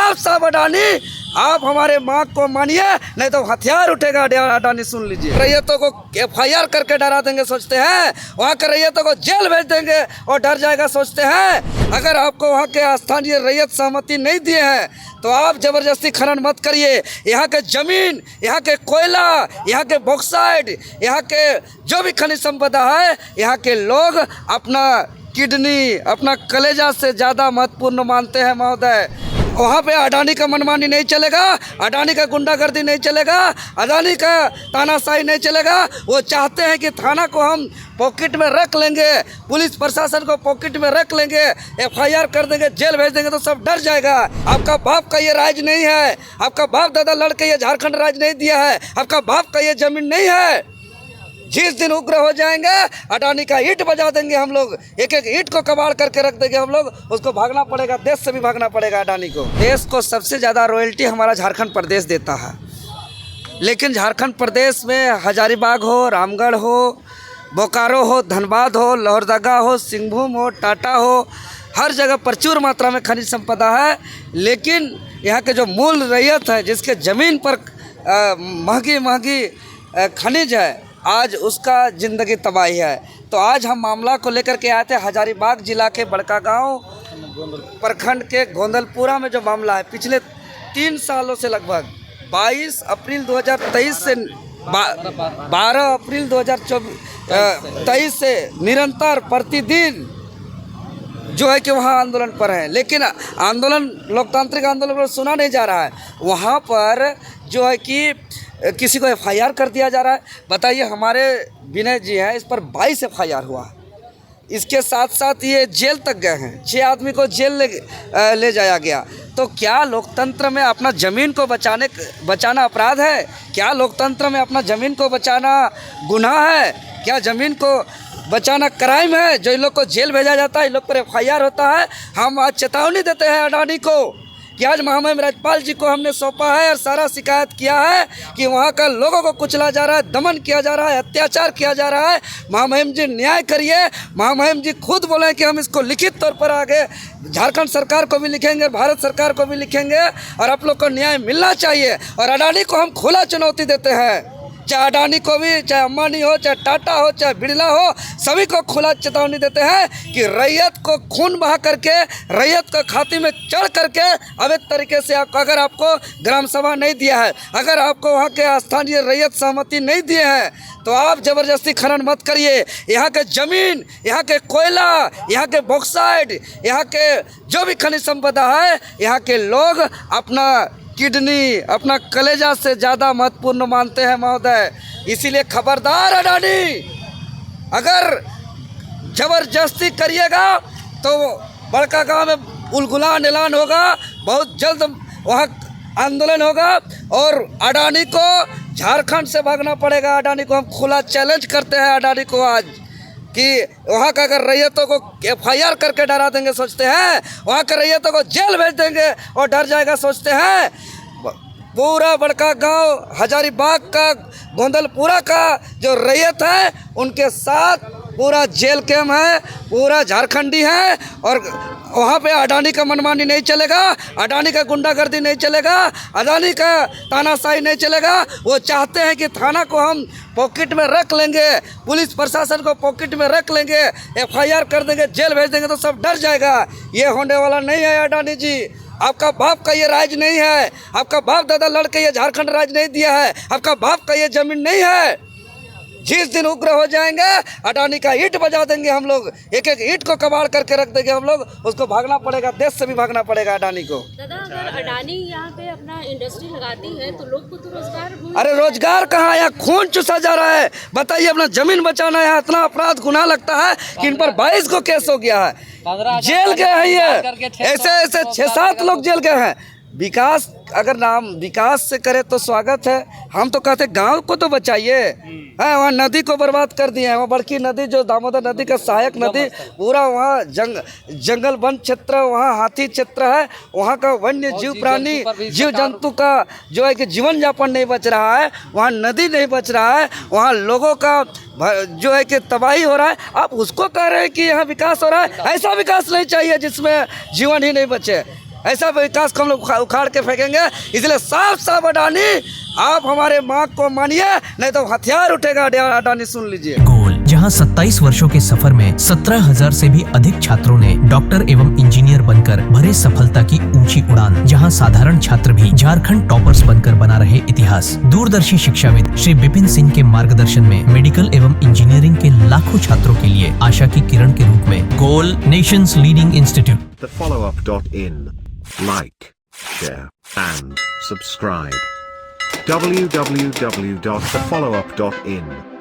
साफ साफ अडानी, आप हमारे मांग को मानिए, नहीं तो हथियार उठेगा अडानी, सुन लीजिए। रैयतों को FIR करके डरा देंगे सोचते हैं, वहाँ के रैयतों को जेल भेज देंगे और डर जाएगा सोचते हैं। अगर आपको वहाँ के स्थानीय रैयत सहमति नहीं दिए हैं तो आप जबरदस्ती खनन मत करिए। यहाँ के जमीन, यहाँ के कोयला, यहाँ के बॉक्साइट, यहाँ के जो भी खनिज संपदा है, यहाँ के लोग अपना किडनी, अपना कलेजा से ज़्यादा महत्वपूर्ण मानते हैं महोदय। वहाँ पे अडानी का मनमानी नहीं चलेगा, अडानी का गुंडागर्दी नहीं चलेगा, अडानी का तानाशाही नहीं चलेगा। वो चाहते हैं कि थाना को हम पॉकेट में रख लेंगे, पुलिस प्रशासन को पॉकेट में रख लेंगे, FIR कर देंगे, जेल भेज देंगे तो सब डर जाएगा। आपका बाप का ये राज नहीं है, आपका बाप दादा लड़के ये झारखंड राज नहीं दिया है, आपका बाप का ये जमीन नहीं है। जिस दिन उग्र हो जाएंगे, अडानी का ईंट बजा देंगे हम लोग, एक एक ईंट को कबाड़ करके रख देंगे हम लोग। उसको भागना पड़ेगा, देश से भी भागना पड़ेगा अडानी को। देश को सबसे ज़्यादा रॉयल्टी हमारा झारखंड प्रदेश देता है, लेकिन झारखंड प्रदेश में हजारीबाग हो, रामगढ़ हो, बोकारो हो, धनबाद हो, लोहरदगा हो, सिंहभूम हो, टाटा हो, हर जगह प्रचुर मात्रा में खनिज संपदा है। लेकिन यहाँ के जो मूल रैयत है, जिसके ज़मीन पर महंगी महंगी खनिज है, आज उसका ज़िंदगी तबाही है। तो आज हम मामला को लेकर के आए थे हजारीबाग जिला के बड़कागांव प्रखंड के गोंदलपुरा में। जो मामला है पिछले 3 सालों से लगभग 22 अप्रैल 2023 से 12 अप्रैल 2023 से निरंतर प्रतिदिन जो है कि वहाँ आंदोलन पर है। लेकिन आंदोलन, लोकतांत्रिक आंदोलन को सुना नहीं जा रहा है। वहाँ पर जो है कि किसी को FIR कर दिया जा रहा है। बताइए, हमारे विनय जी हैं, इस पर 22 FIR हुआ। इसके साथ साथ ये जेल तक गए हैं, 6 आदमी को जेल ले जाया गया। तो क्या लोकतंत्र में अपना ज़मीन को बचाना अपराध है? क्या लोकतंत्र में अपना ज़मीन को बचाना गुनाह है? क्या ज़मीन को बचाना क्राइम है? जो इन लोग को जेल भेजा जाता है, इन लोग पर FIR होता है। हम आज चेतावनी देते हैं अडानी को कि आज महामहिम राज्यपाल जी को हमने सौंपा है और सारा शिकायत किया है कि वहाँ का लोगों को कुचला जा रहा है, दमन किया जा रहा है, अत्याचार किया जा रहा है। महामहिम जी न्याय करिए। महामहिम जी खुद बोले कि हम इसको लिखित तौर पर आगे झारखंड सरकार को भी लिखेंगे, भारत सरकार को भी लिखेंगे और आप लोग को न्याय मिलना चाहिए। और अडानी को हम खुला चुनौती देते हैं, चाहे अडानी को भी, चाहे अंबानी हो, चाहे टाटा हो, चाहे बिरला हो, सभी को खुला चेतावनी देते हैं कि रैयत को खून बहा करके, रैयत को खाते में चढ़ करके अवैध तरीके से अगर आपको ग्राम सभा नहीं दिया है, अगर आपको वहाँ के स्थानीय रैयत सहमति नहीं दिए हैं, तो आप जबरदस्ती खनन मत करिए। यहाँ के ज़मीन, यहाँ के कोयला, यहाँ के बॉक्साइट, यहाँ के जो भी खनिज संपदा है, यहाँ के लोग अपना किडनी, अपना कलेजा से ज़्यादा महत्वपूर्ण मानते हैं महोदय। इसीलिए खबरदार अडानी, अगर ज़बरदस्ती करिएगा तो बड़कागांव में उलगुलान ऐलान होगा, बहुत जल्द वहाँ आंदोलन होगा और अडानी को झारखंड से भागना पड़ेगा। अडानी को हम खुला चैलेंज करते हैं अडानी को आज कि वहाँ का अगर रैयतों को FIR करके डरा देंगे सोचते हैं, वहाँ के रैयतों को जेल भेज देंगे और डर जाएगा सोचते हैं। पूरा बड़कागांव, हजारीबाग का, गोंदलपुरा का जो रैयत है, उनके साथ पूरा जेल कैम्प है, पूरा झारखंडी है। और वहाँ पे अडानी का मनमानी नहीं चलेगा, अडानी का गुंडागर्दी नहीं चलेगा, अडानी का तानाशाही नहीं चलेगा। वो चाहते हैं कि थाना को हम पॉकेट में रख लेंगे, पुलिस प्रशासन को पॉकेट में रख लेंगे, FIR कर देंगे, जेल भेज देंगे तो सब डर जाएगा। ये होने वाला नहीं है अडानी जी। आपका बाप का ये राज नहीं है, आपका बाप दादा लड़के ये झारखंड राज नहीं दिया है, आपका बाप का ये जमीन नहीं है। जिस दिन उग्र हो जाएंगे, अडानी का ईंट बजा देंगे हम लोग, एक एक ईंट को कबाड़ करके रख देंगे हम लोग। उसको भागना पड़ेगा, देश से भी भागना पड़ेगा अडानी को। दादा, अगर अडानी यहाँ पे अपना इंडस्ट्री लगाती है तो लोग को तो रोजगार, अरे रोजगार कहाँ, यहाँ खून चूसा जा रहा है। बताइए, अपना जमीन बचाना यहाँ इतना अपराध गुनाह लगता है कि इन पर 22 को केस हो गया है, जेल गए हैं। ये ऐसे 6-7 लोग जेल गए हैं। विकास, अगर नाम विकास से करे तो स्वागत है। हम तो कहते गांव को तो बचाइए। है वहाँ नदी को बर्बाद कर दिए हैं। वहाँ बड़की नदी जो दामोदर नदी का सहायक नदी, पूरा वहाँ जंगल वन क्षेत्र, वहाँ हाथी क्षेत्र है, वहाँ का वन्य जीव प्राणी, जीव जंतु का जो है कि जीवन यापन नहीं बच रहा है, वहाँ नदी नहीं बच रहा है, वहाँ लोगों का जो है कि तबाही हो रहा है। आप उसको कह रहे हैं कि यहाँ विकास हो रहा है। ऐसा विकास नहीं चाहिए जिसमें जीवन ही नहीं बचे। ऐसा विकास को हम लोग उखाड़ के फेंकेंगे। इसलिए साफ साफ अडानी, आप हमारे मांग को मानिए, नहीं तो हथियार उठेगा। अडानी सुन लीजिए। गोल, जहां 27 वर्षों के सफर में 17,000 से भी अधिक छात्रों ने डॉक्टर एवं इंजीनियर बनकर भरे सफलता की ऊंची उड़ान। जहां साधारण छात्र भी झारखंड टॉपर्स बनकर बना रहे इतिहास। दूरदर्शी शिक्षाविद श्री विपिन सिंह के मार्गदर्शन में मेडिकल एवं इंजीनियरिंग के लाखों छात्रों के लिए आशा की किरण के रूप में गोल, nations leading institute. thefollowup.in. Like, share, and subscribe. www.thefollowup.in